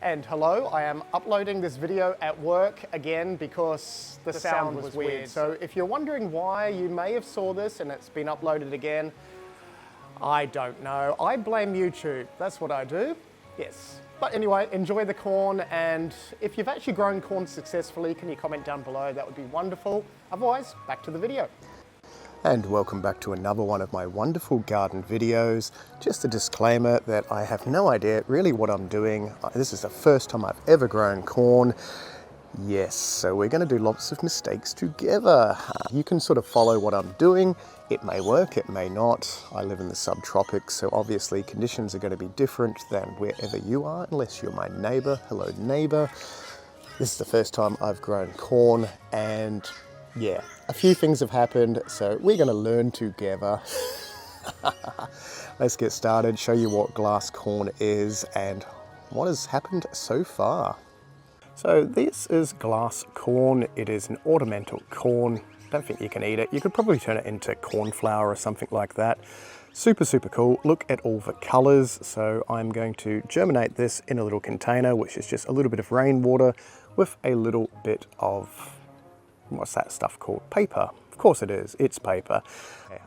And hello, I am uploading this video at work again because the sound was weird. So if you're wondering why you may have saw this and it's been uploaded again, I don't know. I blame YouTube. That's what I do. Yes. But anyway, enjoy the corn, and if you've actually grown corn successfully, can you comment down below? That would be wonderful. Otherwise, back to the video. And welcome back to another one of my wonderful garden videos. Just a disclaimer that I have no idea really what I'm doing. This is the first time I've ever grown corn. Yes, so we're going to do lots of mistakes together. You can sort of follow what I'm doing. It may work, it may not. I live in the subtropics, so obviously conditions are going to be different than wherever you are, unless you're my neighbor. Hello, neighbor. This is the first time I've grown corn, and yeah, a few things have happened, so we're going to learn together. Let's get started, show you what glass corn is and what has happened so far. So this is glass corn. It is an ornamental corn. Don't think you can eat it. You could probably turn it into corn flour or something like that. Super, super cool. Look at all the colors. So I'm going to germinate this in a little container, which is just a little bit of rainwater with a little bit of, what's that stuff called? Paper. Of course it is, it's paper.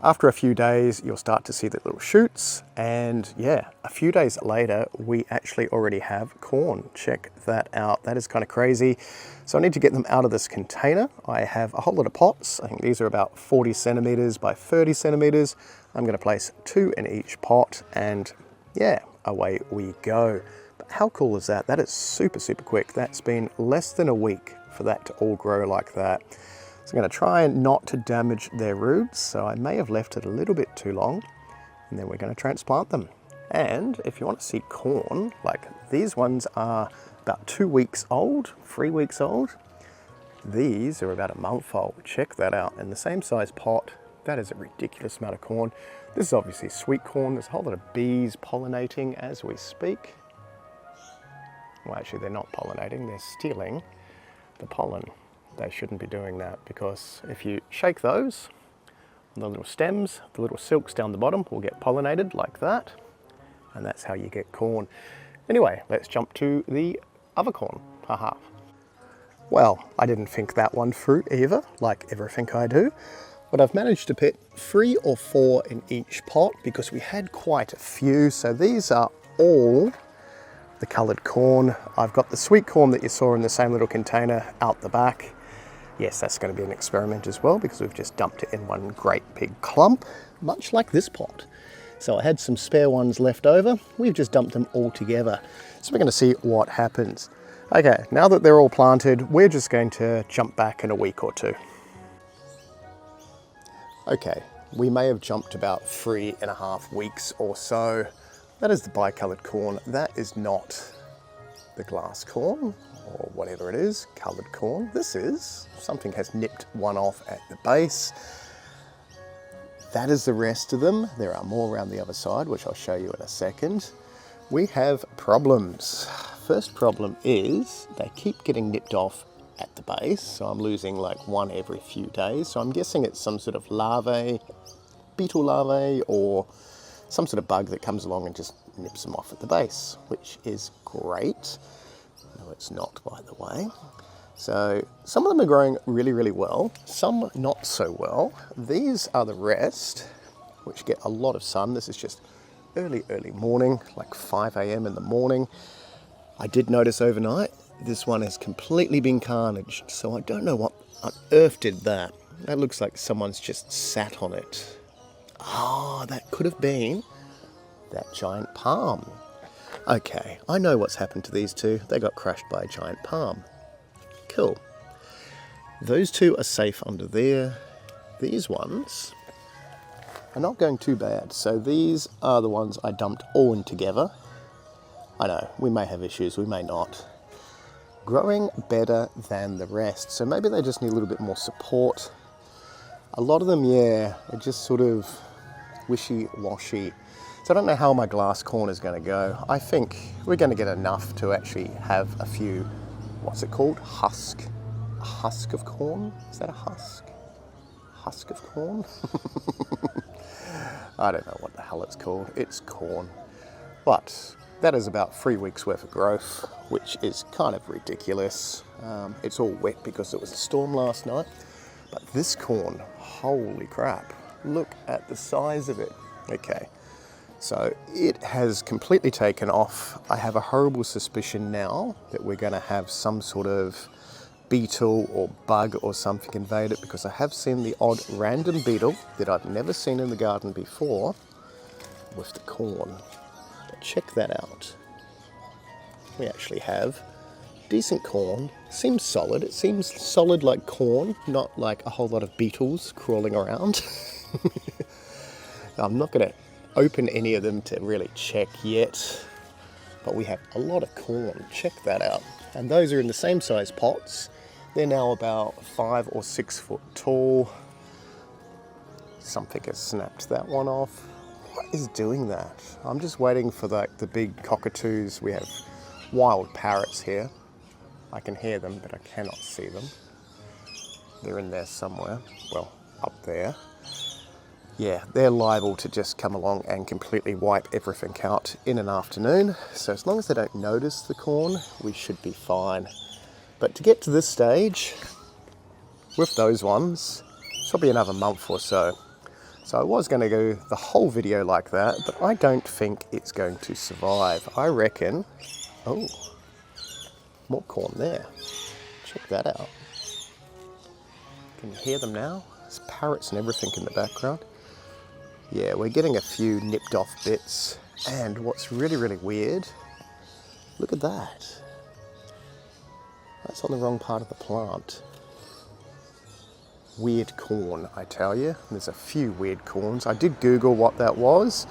After a few days, you'll start to see the little shoots, and yeah, a few days later, we actually already have corn. Check that out. That is kind of crazy. So I need to get them out of this container. I have a whole lot of pots. I think these are about 40 centimeters by 30 centimeters. I'm going to place 2 in each pot, and yeah, away we go. But how cool is that? That is super, super quick. That's been less than a week for that to all grow like that. So I'm going to try not to damage their roots, so I may have left it a little bit too long, and then we're going to transplant them. And if you want to see corn, like these ones are about 2 weeks old, 3 weeks old. These are about a month old. Check that out. In the same size pot, that is a ridiculous amount of corn. This is obviously sweet corn. There's a whole lot of bees pollinating as we speak. Well, actually they're not pollinating, they're stealing the pollen. They shouldn't be doing that, because if you shake those, the little stems, the little silks down the bottom will get pollinated like that, and that's how you get corn. Anyway, let's jump to the other corn. Haha. Well, I didn't think that one through either, like everything I do, but I've managed to put 3 or 4 in each pot because we had quite a few. So these are all the coloured corn. I've got the sweet corn that you saw in the same little container out the back. Yes, that's going to be an experiment as well, because we've just dumped it in one great big clump, much like this pot. So I had some spare ones left over. We've just dumped them all together. So we're going to see what happens. Okay, now that they're all planted, we're just going to jump back in a week or 2. Okay, we may have jumped about 3.5 weeks or so. That is the bicoloured corn. That is not the glass corn, or whatever it is, coloured corn. This is, something has nipped one off at the base. That is the rest of them. There are more around the other side, which I'll show you in a second. We have problems. First problem is they keep getting nipped off at the base, so I'm losing like one every few days. So I'm guessing it's some sort of larvae, beetle larvae, or some sort of bug that comes along and just nips them off at the base, which is great. No, it's not, by the way. So some of them are growing really, really well, some not so well. These are the rest, which get a lot of sun. This is just early, early morning, like 5 a.m. in the morning. I did notice overnight, this one has completely been carnaged, so I don't know what on earth did that. That looks like someone's just sat on it. Ah, that could have been that giant palm. Okay, I know what's happened to these two. They got crushed by a giant palm. Cool. Those two are safe under there. These ones are not going too bad. So these are the ones I dumped all in together. I know, we may have issues, we may not. Growing better than the rest. So maybe they just need a little bit more support. A lot of them, yeah, are just sort of wishy-washy. So I don't know how my glass corn is going to go. I think we're going to get enough to actually have a few, what's it called? Husk. A husk of corn? Is that a husk? Husk of corn? I don't know what the hell it's called. It's corn. But that is about 3 weeks worth of growth, which is kind of ridiculous. It's all wet because it was a storm last night. But this corn, holy crap, look at the size of it. Okay, so it has completely taken off. I have a horrible suspicion now that we're going to have some sort of beetle or bug or something invade it, because I have seen the odd random beetle that I've never seen in the garden before with the corn. But check that out. We actually have decent corn. Seems solid. It seems solid like corn, not like a whole lot of beetles crawling around. I'm not going to open any of them to really check yet, but we have a lot of corn. Check that out. And those are in the same size pots. They're now about 5 or 6 foot tall. Something has snapped that one off. What is doing that? I'm just waiting for like the big cockatoos. We have wild parrots here. I can hear them, but I cannot see them. They're in there somewhere. Well, up there. Yeah, they're liable to just come along and completely wipe everything out in an afternoon. So as long as they don't notice the corn, we should be fine. But to get to this stage, with those ones, it's probably another month or so. So I was going to go the whole video like that, but I don't think it's going to survive. I reckon, oh, more corn there. Check that out. Can you hear them now? There's parrots and everything in the background. Yeah, we're getting a few nipped off bits. And what's really, really weird, look at that. That's on the wrong part of the plant. Weird corn, I tell you. There's a few weird corns. I did Google what that was,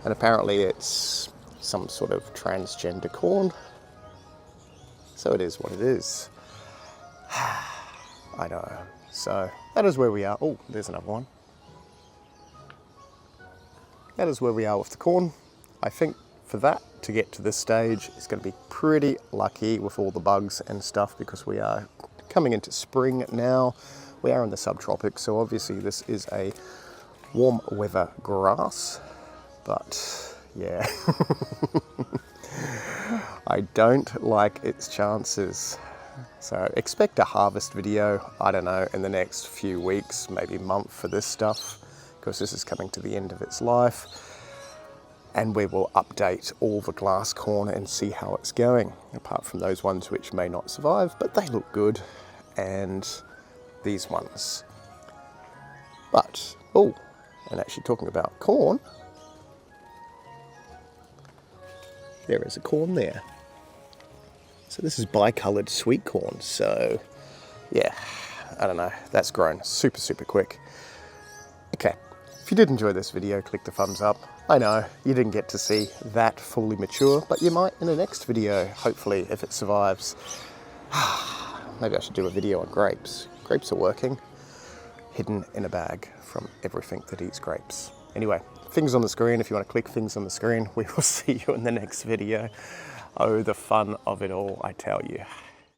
and apparently it's some sort of transgender corn. So it is what it is. I know. So that is where we are. Oh, there's another one. That is where we are with the corn. I think for that to get to this stage, it's going to be pretty lucky with all the bugs and stuff, because we are coming into spring now. We are in the subtropics, so obviously this is a warm weather grass, but yeah. I don't like its chances. So expect a harvest video, I don't know, in the next few weeks, maybe month for this stuff, because this is coming to the end of its life. And we will update all the glass corn and see how it's going, apart from those ones which may not survive, but they look good, and these ones. But, oh, and actually talking about corn, there is a corn there. So this is bicoloured sweet corn, so yeah, I don't know, that's grown super, super quick. Okay, if you did enjoy this video, click the thumbs up. I know, you didn't get to see that fully mature, but you might in the next video, hopefully, if it survives. Maybe I should do a video on grapes. Grapes are working, hidden in a bag from everything that eats grapes. Anyway, things on the screen, if you want to click things on the screen, we will see you in the next video. Oh, the fun of it all, I tell you.